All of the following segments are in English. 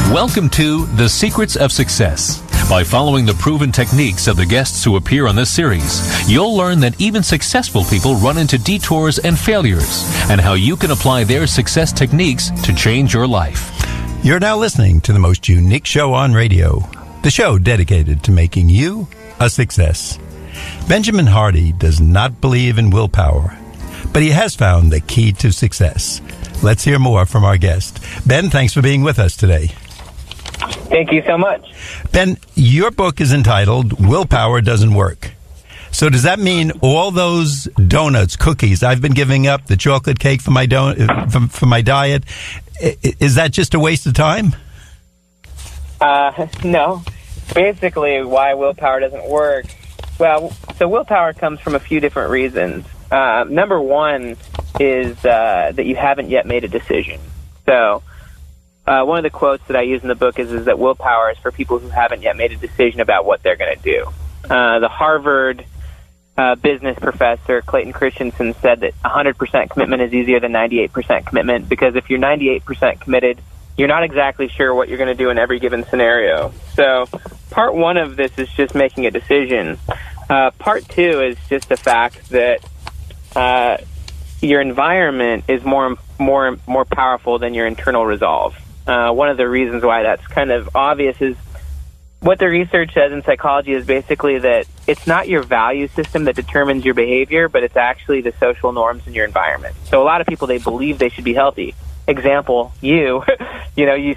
Welcome to The Secrets of Success. By following the proven techniques of the guests who appear on this series, you'll learn that even successful people run into detours and failures, and how you can apply their success techniques to change your life. You're now listening to the most unique show on radio, the show dedicated to making you a success. Benjamin Hardy does not believe in willpower, but he has found the key to success. Let's hear more from our guest. Ben, thanks for being with us today. Thank you so much. Ben, your book is entitled Willpower Doesn't Work. So does that mean all those donuts, cookies, I've been giving up, the chocolate cake for my for my diet, is that just a waste of time? No. Basically, why willpower doesn't work. Well, so willpower comes from a few different reasons. Number one is that you haven't yet made a decision. So one of the quotes that I use in the book is that willpower is for people who haven't yet made a decision about what they're going to do. The Harvard business professor, Clayton Christensen, said that 100% commitment is easier than 98% commitment, because if you're 98% committed, you're not exactly sure what you're going to do in every given scenario. So part one of this is just making a decision. Part two is just the fact that your environment is more powerful than your internal resolve. One of the reasons why that's kind of obvious is what the research says in psychology is basically that it's not your value system that determines your behavior, but it's actually the social norms in your environment. So a lot of people, they believe they should be healthy. Example, you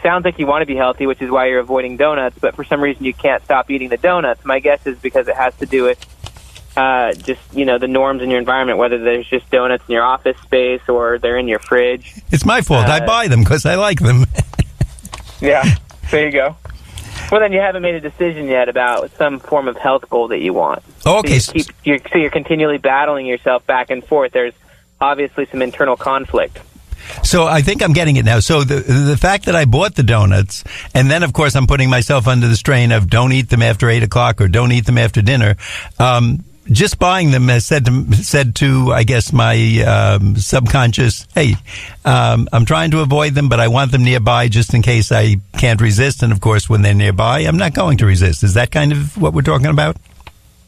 sound like you want to be healthy, which is why you're avoiding donuts, but for some reason you can't stop eating the donuts. My guess is because it has to do with the norms in your environment, whether there's just donuts in your office space or they're in your fridge. It's my fault. I buy them because I like them. Yeah, there you go. Well, then you haven't made a decision yet about some form of health goal that you want. Oh, okay. So you're continually battling yourself back and forth. There's obviously some internal conflict. So I think I'm getting it now. So the fact that I bought the donuts, and then, of course, I'm putting myself under the strain of don't eat them after 8 o'clock or don't eat them after dinner. Just buying them has said to, I guess, my subconscious, hey, I'm trying to avoid them, but I want them nearby just in case I can't resist. And, of course, when they're nearby, I'm not going to resist. Is that kind of what we're talking about?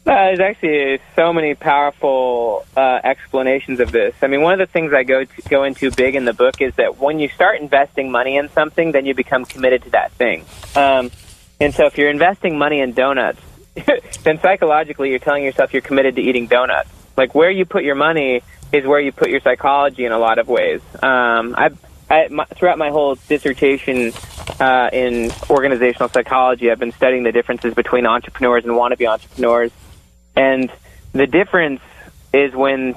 There's actually so many powerful explanations of this. I mean, one of the things I go into big in the book is that when you start investing money in something, then you become committed to that thing. And so if you're investing money in donuts, then psychologically you're telling yourself you're committed to eating donuts. Like, where you put your money is where you put your psychology in a lot of ways. Throughout my whole dissertation in organizational psychology, I've been studying the differences between entrepreneurs and wannabe entrepreneurs. And the difference is when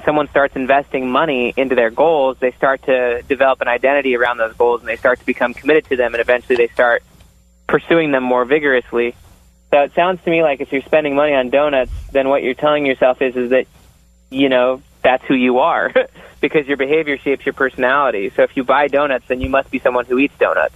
someone starts investing money into their goals, they start to develop an identity around those goals, and they start to become committed to them, and eventually they start pursuing them more vigorously. So it sounds to me like if you're spending money on donuts, then what you're telling yourself is that, that's who you are, because your behavior shapes your personality. So if you buy donuts, then you must be someone who eats donuts.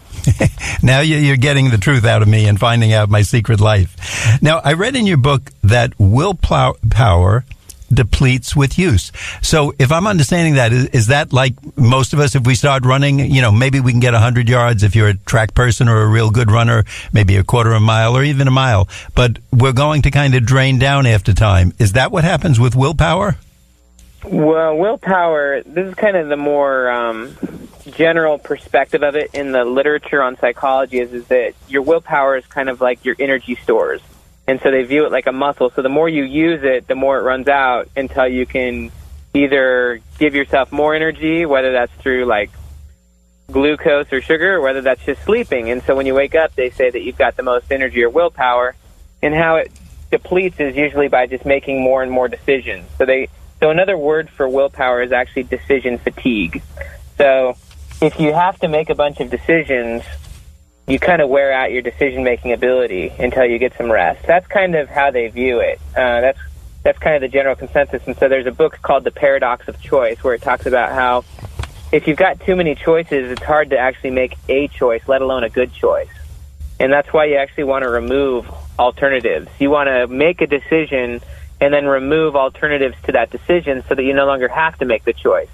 Now you're getting the truth out of me and finding out my secret life. Now, I read in your book that willpower depletes with use. So if I'm understanding that, is that like most of us, if we start running, maybe we can get 100 yards if you're a track person or a real good runner, maybe a quarter of a mile or even a mile, but we're going to kind of drain down after time. Is that what happens with willpower? Well, willpower, this is kind of the more general perspective of it in the literature on psychology is that your willpower is kind of like your energy stores. And so they view it like a muscle. So the more you use it, the more it runs out until you can either give yourself more energy, whether that's through like glucose or sugar, or whether that's just sleeping. And so when you wake up, they say that you've got the most energy or willpower. And how it depletes is usually by just making more and more decisions. So another word for willpower is actually decision fatigue. So if you have to make a bunch of decisions, you kind of wear out your decision-making ability until you get some rest. That's kind of how they view it. That's kind of the general consensus. And so there's a book called The Paradox of Choice where it talks about how if you've got too many choices, it's hard to actually make a choice, let alone a good choice. And that's why you actually want to remove alternatives. You want to make a decision and then remove alternatives to that decision so that you no longer have to make the choice.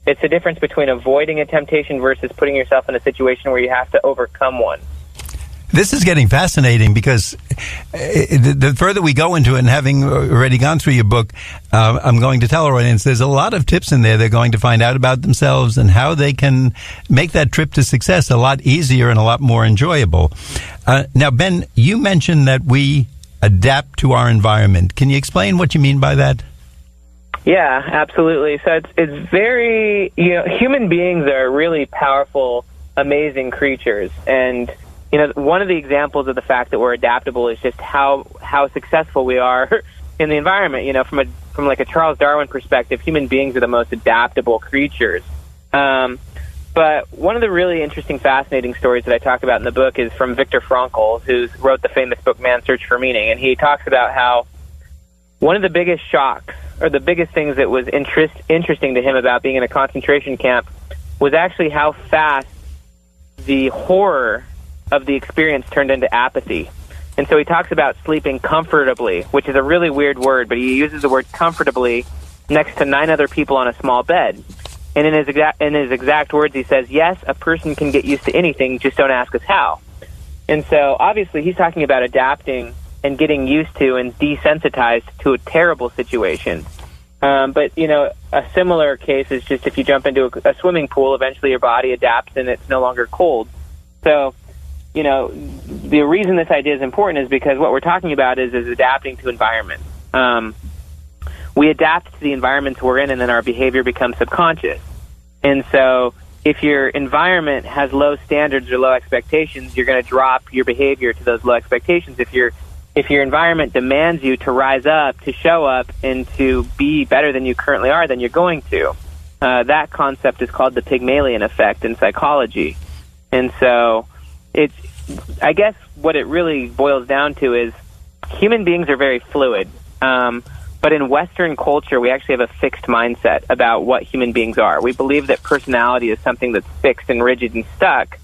It's the difference between avoiding a temptation versus putting yourself in a situation where you have to overcome one. This is getting fascinating because the further we go into it, and having already gone through your book, I'm going to tell our audience there's a lot of tips in there. They're going to find out about themselves and how they can make that trip to success a lot easier and a lot more enjoyable. Now, Ben, you mentioned that we adapt to our environment. Can you explain what you mean by that? Yeah, absolutely. So it's very, human beings are really powerful, amazing creatures. And, one of the examples of the fact that we're adaptable is just how successful we are in the environment. From like a Charles Darwin perspective, human beings are the most adaptable creatures. But one of the really interesting, fascinating stories that I talk about in the book is from Viktor Frankl, who wrote the famous book Man's Search for Meaning. And he talks about how one of the biggest shocks, or the biggest things that was interesting to him about being in a concentration camp, was actually how fast the horror of the experience turned into apathy. And so he talks about sleeping comfortably, which is a really weird word, but he uses the word comfortably next to 9 other people on a small bed. And in his exact words, he says, yes, a person can get used to anything, just don't ask us how. And so obviously he's talking about adapting and getting used to and desensitized to a terrible situation. But, a similar case is just if you jump into a swimming pool, eventually your body adapts and it's no longer cold. So, the reason this idea is important is because what we're talking about is adapting to environment. We adapt to the environments we're in, and then our behavior becomes subconscious. And so if your environment has low standards or low expectations, you're going to drop your behavior to those low expectations. If your environment demands you to rise up, to show up, and to be better than you currently are, then you're going to. That concept is called the Pygmalion effect in psychology. And so I guess what it really boils down to is human beings are very fluid. But in Western culture, we actually have a fixed mindset about what human beings are. We believe that personality is something that's fixed and rigid and stuck,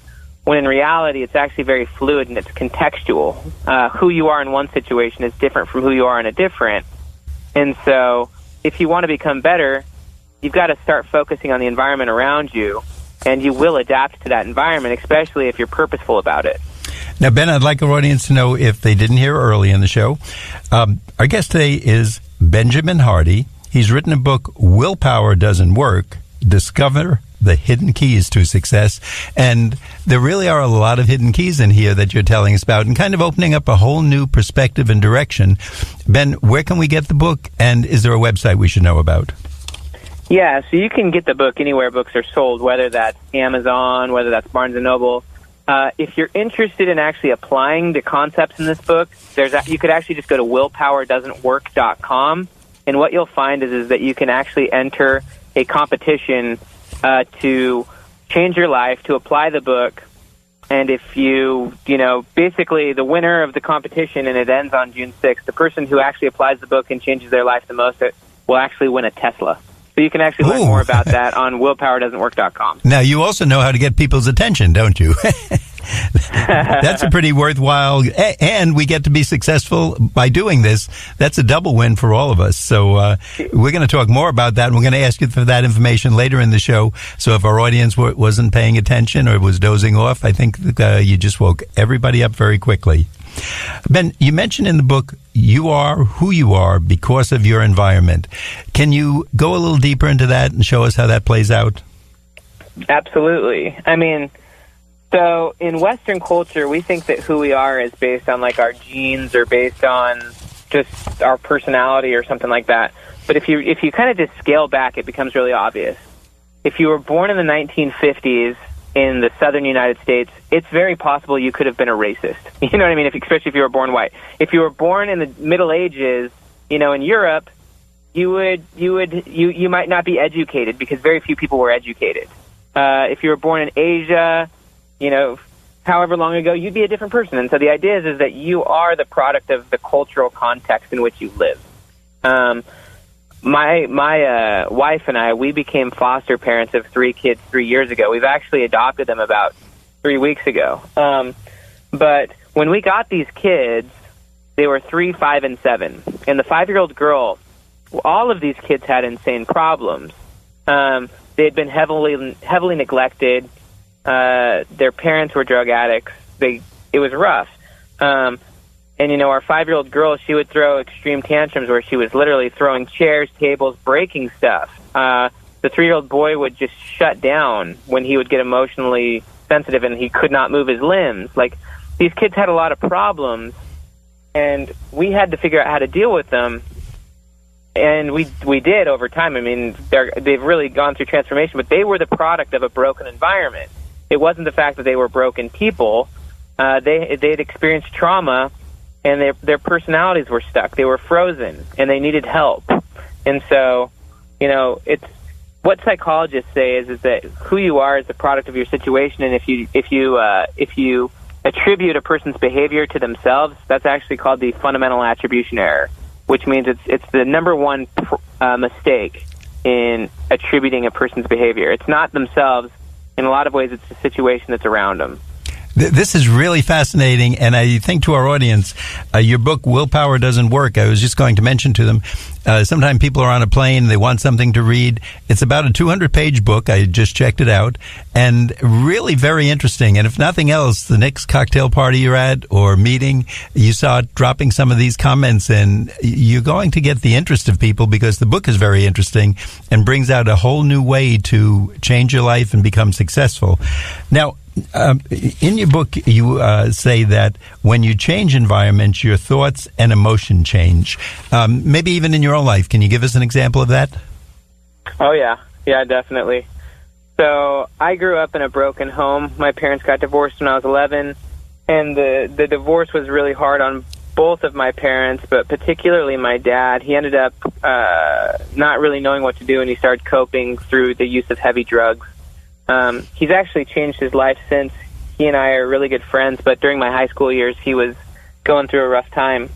when in reality it's actually very fluid and it's contextual. Who you are in one situation is different from who you are in a different. And so if you want to become better, you've got to start focusing on the environment around you, and you will adapt to that environment, especially if you're purposeful about it. Now, Ben, I'd like our audience to know, if they didn't hear early in the show, our guest today is Benjamin Hardy. He's written a book, Willpower Doesn't Work, Discover the Hidden Keys to Success. And there really are a lot of hidden keys in here that you're telling us about and kind of opening up a whole new perspective and direction. Ben, where can we get the book, and is there a website we should know about? Yeah, so you can get the book anywhere books are sold, whether that's Amazon, whether that's Barnes & Noble. If you're interested in actually applying the concepts in this book, you could actually just go to willpowerdoesntwork.com, and what you'll find is that you can actually enter a competition to change your life, to apply the book. And if basically the winner of the competition, and it ends on June 6th, the person who actually applies the book and changes their life the most will actually win a Tesla. So you can actually learn more about that on willpowerdoesntwork.com. Now, you also know how to get people's attention, don't you? That's a pretty worthwhile, and we get to be successful by doing this. That's a double win for all of us. So we're going to talk more about that, and we're going to ask you for that information later in the show. So if our audience wasn't paying attention or was dozing off, I think you just woke everybody up very quickly. Ben, you mentioned in the book, you are who you are because of your environment. Can you go a little deeper into that and show us how that plays out? Absolutely. I mean, so in Western culture, we think that who we are is based on like our genes or based on just our personality or something like that. But if you kind of just scale back, it becomes really obvious. If you were born in the 1950s in the southern United States, it's very possible you could have been a racist. You know what I mean? Especially if you were born white. If you were born in the Middle Ages, in Europe, you might not be educated because very few people were educated. If you were born in Asia, however long ago, you'd be a different person. And so the idea is that you are the product of the cultural context in which you live. My wife and I, we became foster parents of 3 kids 3 years ago. We've actually adopted them about 3 weeks ago. But when we got these kids, they were 3, 5, and 7. And the 5-year-old girl, all of these kids had insane problems. They had been heavily neglected. Their parents were drug addicts. They was rough. And, our 5-year-old girl, she would throw extreme tantrums where she was literally throwing chairs, tables, breaking stuff. The 3-year-old boy would just shut down when he would get emotionally sensitive and he could not move his limbs. Like, these kids had a lot of problems, and we had to figure out how to deal with them. And we did over time. I mean, they've really gone through transformation, but they were the product of a broken environment. It wasn't the fact that they were broken people. They'd experienced trauma, and their personalities were stuck. They were frozen, and they needed help. And so, it's what psychologists say is that who you are is the product of your situation, and if you attribute a person's behavior to themselves, that's actually called the fundamental attribution error, which means it's the number one mistake in attributing a person's behavior. It's not themselves. In a lot of ways, it's the situation that's around them. This is really fascinating, and I think to our audience, your book, Willpower Doesn't Work, I was just going to mention to them, sometimes people are on a plane, they want something to read. It's about a 200-page book. I just checked it out, and really very interesting. And if nothing else, the next cocktail party you're at or meeting, you start dropping some of these comments in, you're going to get the interest of people because the book is very interesting and brings out a whole new way to change your life and become successful. Now, in your book, you say that when you change environments, your thoughts and emotion change. Maybe even in your own life. Can you give us an example of that? Oh, yeah. Yeah, definitely. So I grew up in a broken home. My parents got divorced when I was 11, and the divorce was really hard on both of my parents, but particularly my dad. He ended up not really knowing what to do, and he started coping through the use of heavy drugs. He's actually changed his life since. He and I are really good friends, but during my high school years, he was going through a rough time.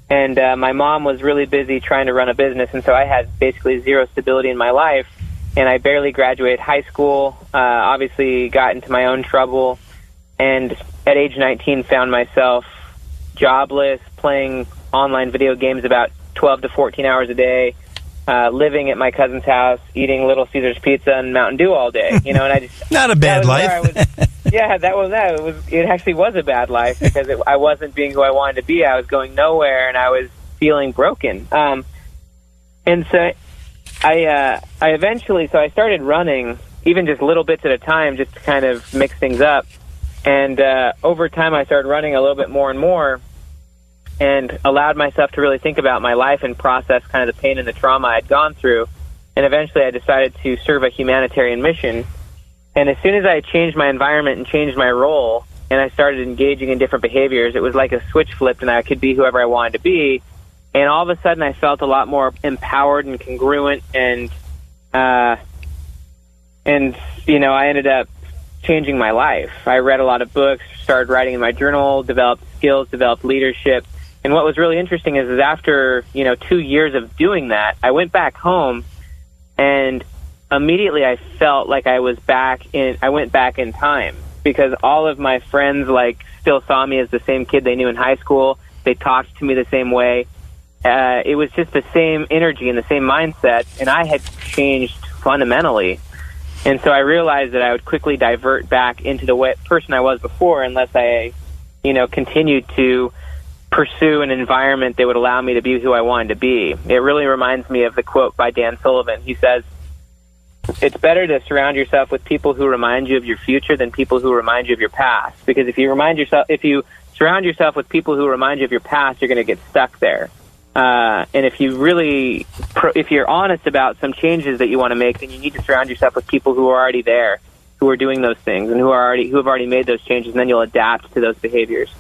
And my mom was really busy trying to run a business, and so I had basically zero stability in my life, and I barely graduated high school, obviously got into my own trouble, and at age 19 found myself jobless, playing online video games about 12 to 14 hours a day, living at my cousin's house, eating Little Caesars pizza and Mountain Dew all day, and I just not a bad life. Yeah, that was that. It actually was a bad life because I wasn't being who I wanted to be. I was going nowhere, and I was feeling broken. And so I eventually started running, even just little bits at a time, just to kind of mix things up. And over time, I started running a little bit more and more, and allowed myself to really think about my life and process kind of the pain and the trauma I'd gone through. And eventually I decided to serve a humanitarian mission. And as soon as I changed my environment and changed my role, and I started engaging in different behaviors, it was like a switch flipped, and I could be whoever I wanted to be. And all of a sudden I felt a lot more empowered and congruent, and I ended up changing my life. I read a lot of books, started writing in my journal, developed skills, developed leadership. And what was really interesting is after, 2 years of doing that, I went back home, and immediately I felt like I went back in time, because all of my friends still saw me as the same kid they knew in high school. They talked to me the same way. It was just the same energy and the same mindset, and I had changed fundamentally. And so I realized that I would quickly divert back into the person I was before unless I, continued to pursue an environment that would allow me to be who I wanted to be. It really reminds me of the quote by Dan Sullivan. He says, "It's better to surround yourself with people who remind you of your future than people who remind you of your past. Because if you surround yourself with people who remind you of your past, you're going to get stuck there. And if you're honest about some changes that you want to make, then you need to surround yourself with people who are already there, who are doing those things, and who have already made those changes, and then you'll adapt to those behaviors."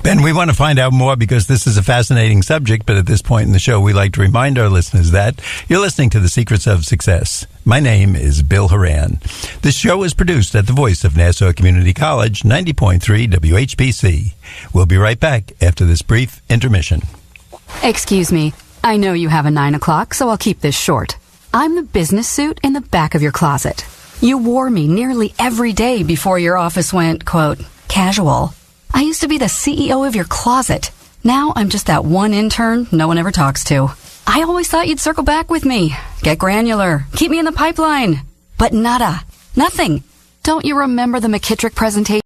Ben, we want to find out more because this is a fascinating subject, but at this point in the show, we like to remind our listeners that you're listening to The Secrets of Success. My name is Bill Horan. This show is produced at the voice of Nassau Community College, 90.3 WHPC. We'll be right back after this brief intermission. Excuse me. I know you have a 9 o'clock, so I'll keep this short. I'm the business suit in the back of your closet. You wore me nearly every day before your office went, quote, casual. I used to be the CEO of your closet. Now I'm just that one intern no one ever talks to. I always thought you'd circle back with me, get granular, keep me in the pipeline. But nada. Nothing. Don't you remember the McKittrick presentation?